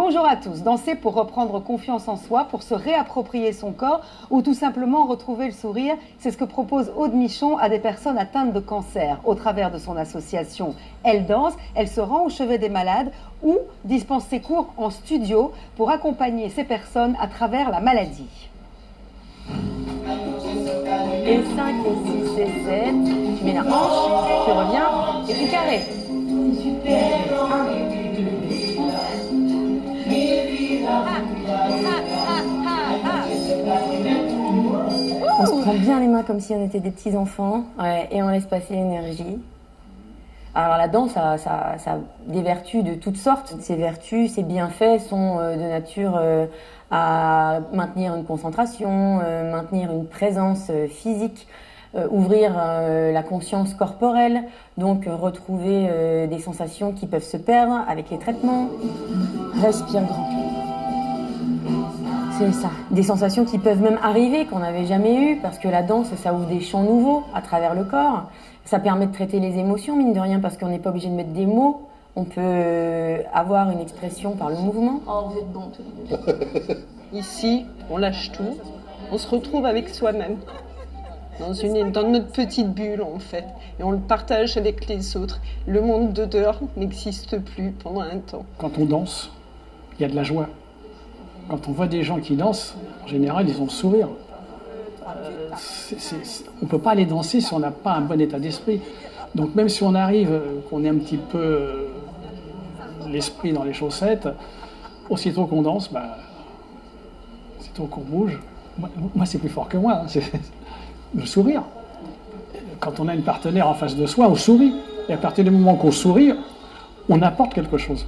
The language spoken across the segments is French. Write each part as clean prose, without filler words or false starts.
Bonjour à tous. Danser pour reprendre confiance en soi, pour se réapproprier son corps ou tout simplement retrouver le sourire, c'est ce que propose Aude Michon à des personnes atteintes de cancer. Au travers de son association Elle Danse, elle se rend au chevet des malades ou dispense ses cours en studio pour accompagner ces personnes à travers la maladie. Et 5, et 6, et 7, tu mets la hanche, tu reviens et tu carré. On se prend bien les mains comme si on était des petits enfants, ouais, et on laisse passer l'énergie. Alors la danse, ça a des vertus de toutes sortes. Ces vertus, ces bienfaits sont de nature à maintenir une concentration, maintenir une présence physique, ouvrir la conscience corporelle, donc retrouver des sensations qui peuvent se perdre avec les traitements. Respire grand. C'est ça. Des sensations qui peuvent même arriver, qu'on n'avait jamais eues, parce que la danse, ça ouvre des champs nouveaux à travers le corps. Ça permet de traiter les émotions, mine de rien, parce qu'on n'est pas obligé de mettre des mots. On peut avoir une expression par le mouvement. Oh, vous êtes bons tous les deux. Ici, on lâche tout. On se retrouve avec soi-même. Dans notre petite bulle, en fait. Et on le partage avec les autres. Le monde de dehors n'existe plus pendant un temps. Quand on danse, il y a de la joie. Quand on voit des gens qui dansent, en général, ils ont le sourire. On ne peut pas aller danser si on n'a pas un bon état d'esprit. Donc même si on arrive, qu'on ait un petit peu l'esprit dans les chaussettes, aussitôt qu'on danse, aussitôt qu'on bouge, moi c'est plus fort que moi, hein, c'est le sourire. Quand on a une partenaire en face de soi, on sourit. Et à partir du moment qu'on sourit, on apporte quelque chose.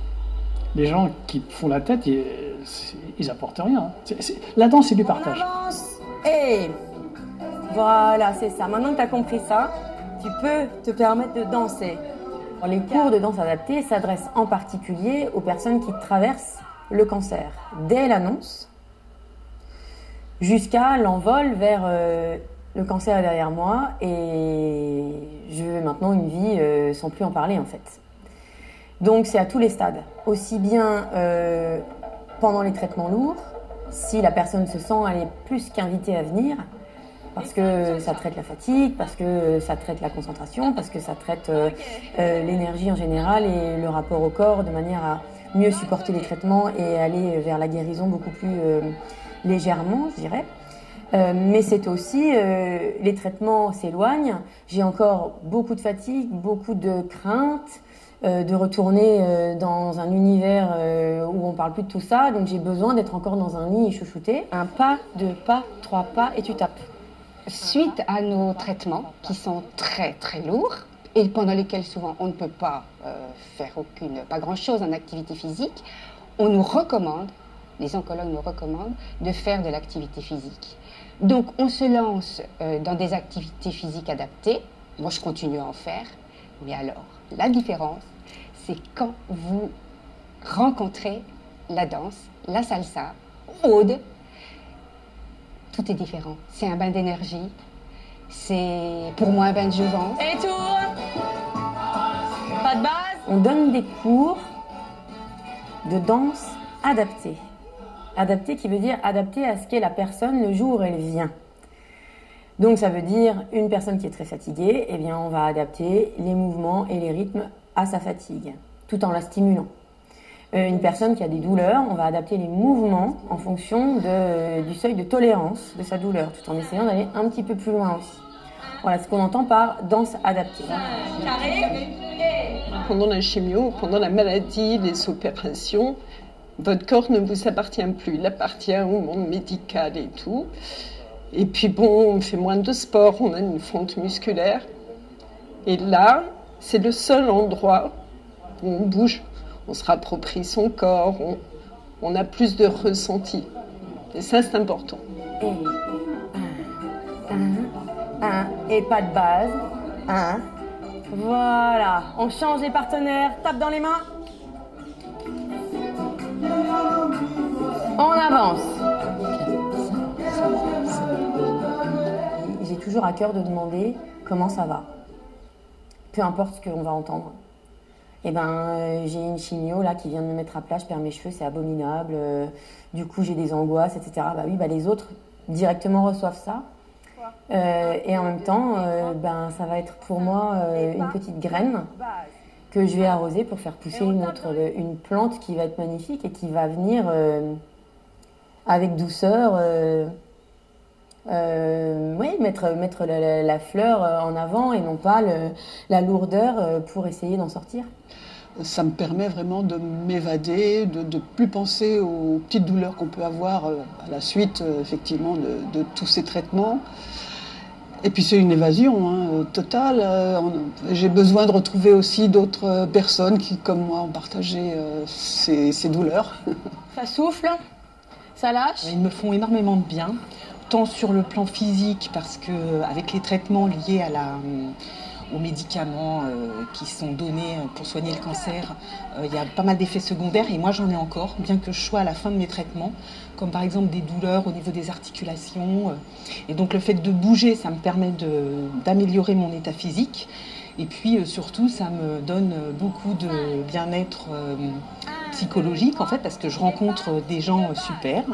Les gens qui font la tête, ils apportent rien. La danse, c'est du partage. On avance. Et voilà, c'est ça. Maintenant que tu as compris ça, tu peux te permettre de danser. Les cours de danse adaptée s'adressent en particulier aux personnes qui traversent le cancer. Dès l'annonce, jusqu'à l'envol vers le cancer est derrière moi et je veux maintenant une vie sans plus en parler en fait. Donc c'est à tous les stades, aussi bien pendant les traitements lourds, si la personne se sent, elle est plus qu'invitée à venir, parce que ça traite la fatigue, parce que ça traite la concentration, parce que ça traite l'énergie en général et le rapport au corps de manière à mieux supporter les traitements et aller vers la guérison beaucoup plus légèrement, je dirais. Mais c'est aussi, les traitements s'éloignent, j'ai encore beaucoup de fatigue, beaucoup de crainte, de retourner dans un univers où on parle plus de tout ça, donc j'ai besoin d'être encore dans un lit et chouchouter. Un pas, deux pas, trois pas et tu tapes. Suite à nos traitements qui sont très très lourds et pendant lesquels souvent on ne peut pas faire pas grand-chose en activité physique, on nous recommande, les oncologues nous recommandent de faire de l'activité physique. Donc on se lance dans des activités physiques adaptées. Moi je continue à en faire, mais alors la différence c'est quand vous rencontrez la danse, la salsa, Aude. Tout est différent. C'est un bain d'énergie. C'est pour moi un bain de jouvence. Et tourne. Pas de base. On donne des cours de danse adaptée. Adaptée qui veut dire adaptée à ce qu'est la personne le jour où elle vient. Donc ça veut dire une personne qui est très fatiguée, eh bien on va adapter les mouvements et les rythmes à sa fatigue, tout en la stimulant. Une personne qui a des douleurs, on va adapter les mouvements en fonction du seuil de tolérance de sa douleur, tout en essayant d'aller un petit peu plus loin aussi. Voilà ce qu'on entend par danse adaptée. Pendant la chimio, pendant la maladie, les opérations, votre corps ne vous appartient plus. Il appartient au monde médical et tout. Et puis bon, on fait moins de sport, on a une fonte musculaire. Et là, c'est le seul endroit où on bouge. On se rapproprie son corps, on a plus de ressenti. Et ça, c'est important. Et pas de base. Voilà. On change les partenaires. Tape dans les mains. On avance. J'ai toujours à cœur de demander comment ça va. Peu importe ce qu'on va entendre. Eh ben, j'ai une chimio là qui vient de me mettre à plat, je perds mes cheveux, c'est abominable. Du coup, j'ai des angoisses, etc. Bah oui, bah les autres directement reçoivent ça. Et en même temps, ben, ça va être pour moi une petite graine que je vais arroser pour faire pousser une plante qui va être magnifique et qui va venir avec douceur oui, mettre la fleur en avant et non pas la lourdeur pour essayer d'en sortir. Ça me permet vraiment de m'évader, de ne plus penser aux petites douleurs qu'on peut avoir à la suite, effectivement, de tous ces traitements. Et puis c'est une évasion totale. J'ai besoin de retrouver aussi d'autres personnes qui, comme moi, ont partagé ces douleurs. Ça souffle, ça lâche. Ils me font énormément de bien, tant sur le plan physique, parce qu'avec les traitements liés aux médicaments qui sont donnés pour soigner le cancer, il y a pas mal d'effets secondaires et moi j'en ai encore, bien que je sois à la fin de mes traitements, comme par exemple des douleurs au niveau des articulations. Et donc le fait de bouger, ça me permet d'améliorer mon état physique. Et puis surtout, ça me donne beaucoup de bien-être psychologique en fait, parce que je rencontre des gens super.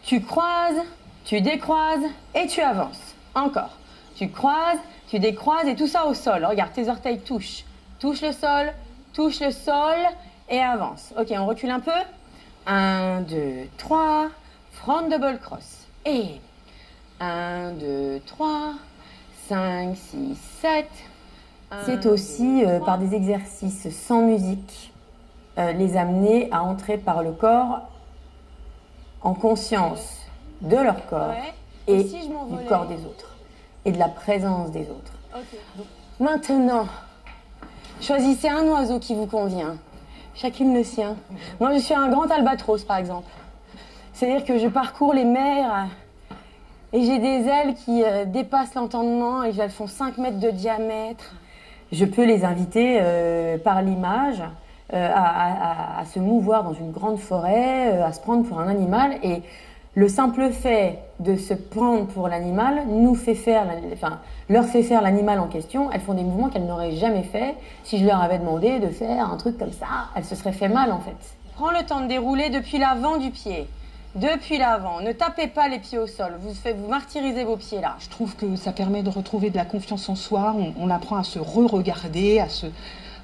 Tu croises, tu décroises et tu avances. Encore. Tu croises, tu décroises et tout ça au sol. Regarde, tes orteils touchent. Touche le sol et avance. Ok, on recule un peu. 1, 2, 3, front double cross. Et 1, 2, 3, 5, 6, 7. C'est aussi par des exercices sans musique, les amener à entrer par le corps en conscience de leur corps et du corps des autres. Et de la présence des autres. Okay. Maintenant, choisissez un oiseau qui vous convient. Chacune le sien. Moi, je suis un grand albatros, par exemple. C'est-à-dire que je parcours les mers et j'ai des ailes qui dépassent l'entendement et elles font 5 mètres de diamètre. Je peux les inviter par l'image à se mouvoir dans une grande forêt, à se prendre pour un animal. Et le simple fait de se prendre pour l'animal leur fait faire l'animal en question. Elles font des mouvements qu'elles n'auraient jamais fait. Si je leur avais demandé de faire un truc comme ça, elles se seraient fait mal en fait. Prends le temps de dérouler depuis l'avant du pied. Depuis l'avant. Ne tapez pas les pieds au sol. Vous martyrisez vos pieds là. Je trouve que ça permet de retrouver de la confiance en soi. On apprend à se re-regarder, à se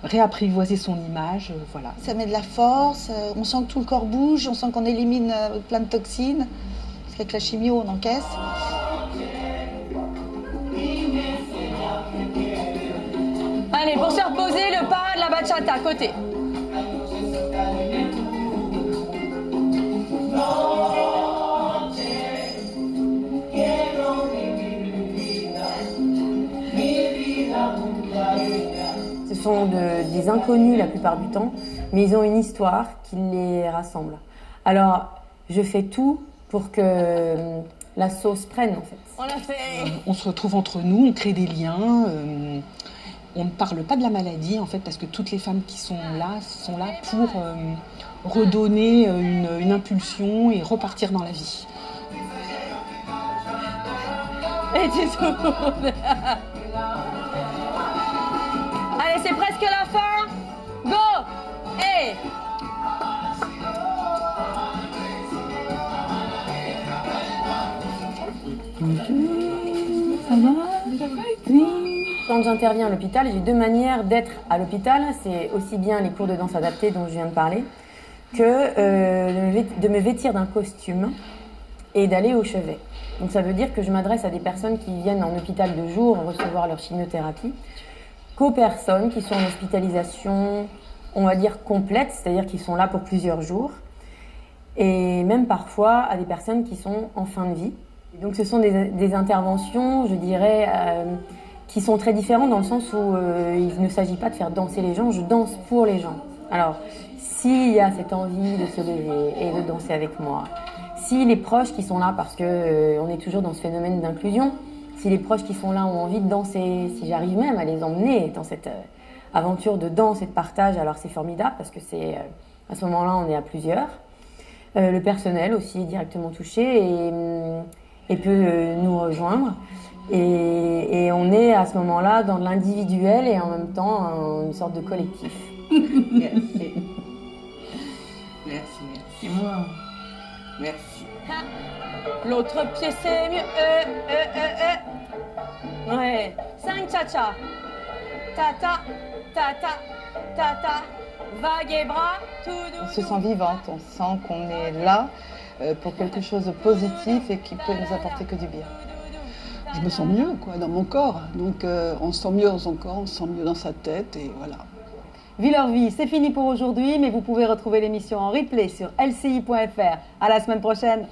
réapprivoiser son image, voilà. Ça met de la force, on sent que tout le corps bouge, on sent qu'on élimine plein de toxines, parce qu'avec la chimio, on encaisse. Allez, pour se reposer, le pas de la bachata, côté. Ce sont des inconnus la plupart du temps, mais ils ont une histoire qui les rassemble. Alors, je fais tout pour que la sauce prenne, en fait. On l'a fait. On se retrouve entre nous, on crée des liens. On ne parle pas de la maladie, en fait, parce que toutes les femmes qui sont là pour redonner une impulsion et repartir dans la vie. Et tu tournes. Allez, c'est presque la fin. Go! Hey! Ça va? Oui. Quand j'interviens à l'hôpital, j'ai 2 manières d'être à l'hôpital. C'est aussi bien les cours de danse adaptée dont je viens de parler, que de me vêtir d'un costume et d'aller au chevet. Donc ça veut dire que je m'adresse à des personnes qui viennent en hôpital de jour recevoir leur chimiothérapie, qu'aux personnes qui sont en hospitalisation, on va dire complète, c'est-à-dire qui sont là pour plusieurs jours, et même parfois à des personnes qui sont en fin de vie. Et donc ce sont des interventions, je dirais, qui sont très différentes dans le sens où il ne s'agit pas de faire danser les gens, je danse pour les gens. Alors, s'il y a cette envie de se lever et de danser avec moi, si les proches qui sont là, parce que on est toujours dans ce phénomène d'inclusion, si les proches qui sont là ont envie de danser, si j'arrive même à les emmener dans cette aventure de danse et de partage, alors c'est formidable parce que c'est à ce moment-là on est à plusieurs. Le personnel aussi est directement touché et peut nous rejoindre. Et on est à ce moment-là dans l'individuel et en même temps une sorte de collectif. Merci. Merci. Merci. L'autre pied c'est mieux. Ouais. 5 cha-cha. Tata, tata, tata. Vague et bras, tout doux. On se sent vivante, on sent qu'on est là pour quelque chose de positif et qui peut nous apporter que du bien. Je me sens mieux quoi, dans mon corps. Donc on se sent mieux dans son corps, on se sent mieux dans sa tête et voilà. Vie leur vie, c'est fini pour aujourd'hui, mais vous pouvez retrouver l'émission en replay sur lci.fr. À la semaine prochaine.